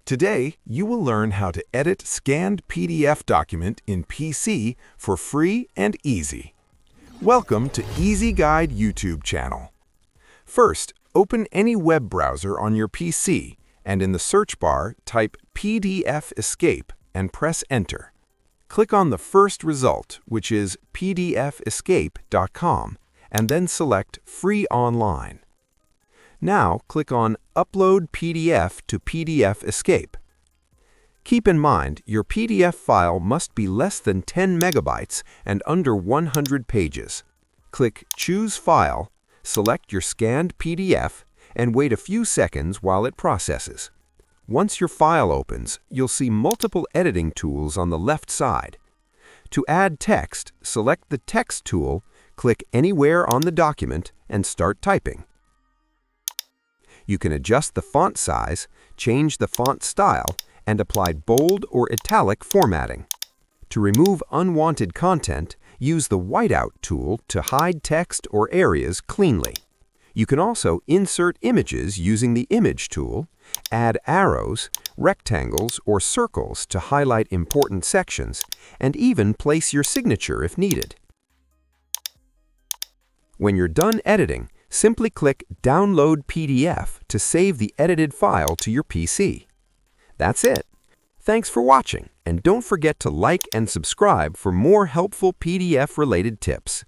Today, you will learn how to edit scanned PDF document in PC for free and easy. Welcome to Easy Guide YouTube channel. First, open any web browser on your PC and in the search bar type PDF Escape and press Enter. Click on the first result, which is pdfescape.com, and then select Free Online. Now click on Upload PDF to PDF Escape. Keep in mind, your PDF file must be less than 10 megabytes and under 100 pages. Click Choose File, select your scanned PDF, and wait a few seconds while it processes. Once your file opens, you'll see multiple editing tools on the left side. To add text, select the Text tool, click anywhere on the document, and start typing. You can adjust the font size, change the font style, and apply bold or italic formatting. To remove unwanted content, use the whiteout tool to hide text or areas cleanly. You can also insert images using the Image tool, add arrows, rectangles, or circles to highlight important sections, and even place your signature if needed. When you're done editing, simply click Download PDF to save the edited file to your PC. That's it. Thanks for watching, and don't forget to like and subscribe for more helpful PDF-related tips.